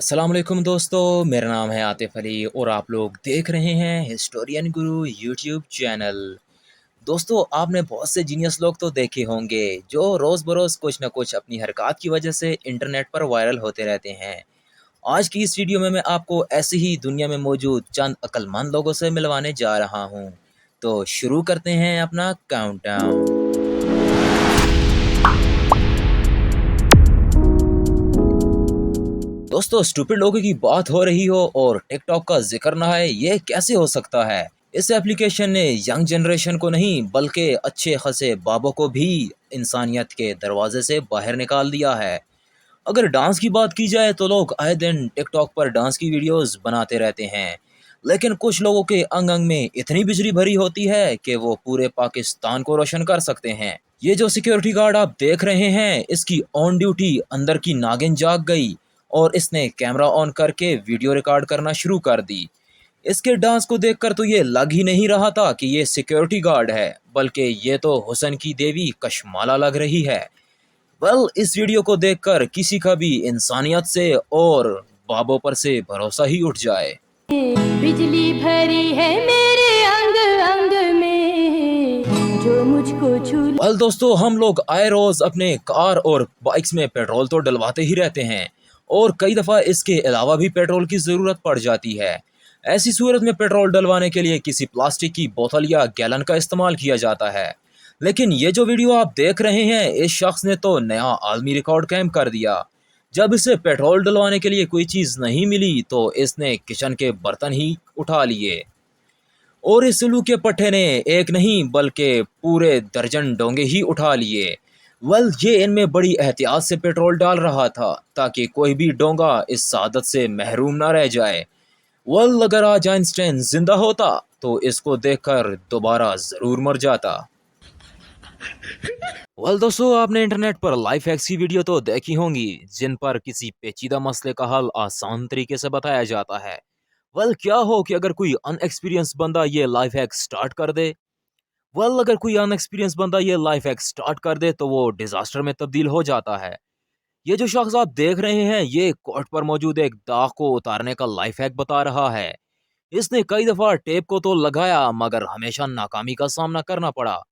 अस्सलाम वालेकुम दोस्तों, मेरा नाम है आतिफ़ अली और आप लोग देख रहे हैं हिस्टोरियन गुरु यूट्यूब चैनल। दोस्तों, आपने बहुत से जीनियस लोग तो देखे होंगे जो रोज़ बरोज़ कुछ न कुछ अपनी हरकत की वजह से इंटरनेट पर वायरल होते रहते हैं। आज की इस वीडियो में मैं आपको ऐसे ही दुनिया में मौजूद चंद अक्लमंद लोगों से मिलवाने जा रहा हूँ। तो शुरू करते हैं अपना काउंटडाउन। दोस्तों, स्टूपिड लोगों की बात हो रही हो और टिकटॉक का जिक्र ना है, ये कैसे हो सकता है? इस एप्लीकेशन ने यंग जनरेशन को नहीं बल्कि अच्छे खासे बाबों को भी इंसानियत के दरवाजे से बाहर निकाल दिया है। अगर डांस की बात की जाए तो लोग आए दिन टिकटॉक पर डांस की वीडियोस बनाते रहते हैं, लेकिन कुछ लोगों के अंग अंग में इतनी बिजली भरी होती है कि वो पूरे पाकिस्तान को रोशन कर सकते हैं। ये जो सिक्योरिटी गार्ड आप देख रहे हैं, इसकी ऑन ड्यूटी अंदर की नागिन जाग गई और इसने कैमरा ऑन करके वीडियो रिकॉर्ड करना शुरू कर दी। इसके डांस को देखकर तो ये लग ही नहीं रहा था कि ये सिक्योरिटी गार्ड है, बल्कि ये तो हुसन की देवी कशमाला लग रही है। इस वीडियो को देखकर किसी का भी इंसानियत से और बाबों पर से भरोसा ही उठ जाए। बिजली भरी है मेरे अंग अंग में, जो मुझको छू। दोस्तों, हम लोग आए रोज अपने कार और बाइक्स में पेट्रोल तो डलवाते ही रहते हैं और कई दफ़ा इसके अलावा भी पेट्रोल की ज़रूरत पड़ जाती है। ऐसी सूरत में पेट्रोल डलवाने के लिए किसी प्लास्टिक की बोतल या गैलन का इस्तेमाल किया जाता है। लेकिन ये जो वीडियो आप देख रहे हैं, इस शख्स ने तो नया आलमी रिकॉर्ड कायम कर दिया। जब इसे पेट्रोल डलवाने के लिए कोई चीज़ नहीं मिली तो इसने किचन के बर्तन ही उठा लिए और इस उल्लू के पट्टे ने एक नहीं बल्कि पूरे दर्जन डोंगे ही उठा लिए। ये इनमें बड़ी एहतियात से पेट्रोल डाल रहा था ताकि कोई भी डोंगा इस सादत से महरूम ना रह जाए। अगर आज आइंस्टाइन जिंदा होता तो इसको देखकर दोबारा जरूर मर जाता। दोस्तों, आपने इंटरनेट पर लाइफ हैक्स की वीडियो तो देखी होंगी जिन पर किसी पेचीदा मसले का हल आसान तरीके से बताया जाता है। क्या हो कि अगर कोई अनएक्सपीरियंस बंदा ये लाइफ हैक स्टार्ट कर दे। अगर कोई अनएक्सपीरियंस बंदा ये लाइफ हैक स्टार्ट कर दे तो वो डिजास्टर में तब्दील हो जाता है। ये जो शख्स आप देख रहे हैं, ये कोर्ट पर मौजूद एक दाग को उतारने का लाइफ हैक बता रहा है। इसने कई दफा टेप को तो लगाया मगर हमेशा नाकामी का सामना करना पड़ा।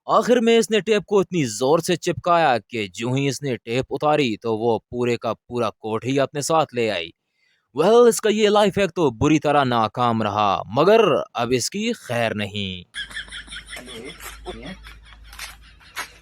आखिर में इसने टेप को इतनी जोर से चिपकाया कि जो ही इसने टेप उतारी तो वो पूरे का पूरा कोट ही अपने साथ ले आई। इसका ये लाइफ हैक तो बुरी तरह नाकाम रहा, मगर अब इसकी खैर नहीं।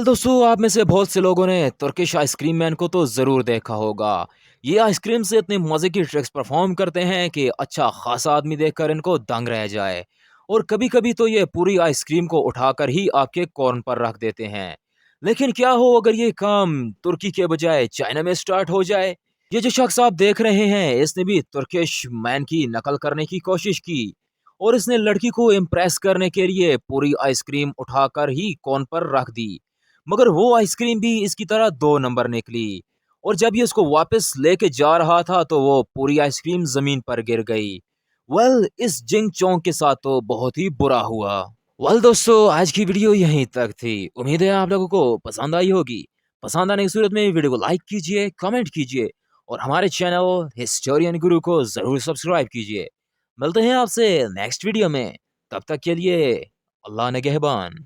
दोस्तों, आप में से बहुत से लोगों ने तुर्किश आइसक्रीम मैन को तो ज़रूर देखा होगा। ये आइसक्रीम से इतने मज़े की ट्रिक्स परफॉर्म करते हैं कि अच्छा खासा आदमी देखकर इनको दंग रह जाए। और कभी कभी तो ये पूरी आइसक्रीम को उठाकर ही आपके कॉर्न पर रख देते हैं। लेकिन क्या हो अगर ये काम तुर्की के बजाय चाइना में स्टार्ट हो जाए। ये जो शख्स आप देख रहे हैं, इसने भी तुर्किश मैन की नकल करने की कोशिश की और इसने लड़की को इम्प्रेस करने के लिए पूरी आइसक्रीम उठाकर ही कॉर्न पर रख दी, मगर वो आइसक्रीम भी इसकी तरह 2 नंबर निकली। और जब ये उसको वापस लेके जा रहा था तो वो पूरी आइसक्रीम जमीन पर गिर गई। इस जिंग चोंग के साथ तो बहुत ही बुरा हुआ। दोस्तों, आज की वीडियो यहीं तक थी। उम्मीद है आप लोगों को पसंद आई होगी। पसंद आने की सूरत में वीडियो को लाइक कीजिए, कमेंट कीजिए और हमारे चैनल हिस्टोरियन गुरु को जरूर सब्सक्राइब कीजिए। मिलते हैं आपसे नेक्स्ट वीडियो में, तब तक के लिए अल्लाह निगहबान।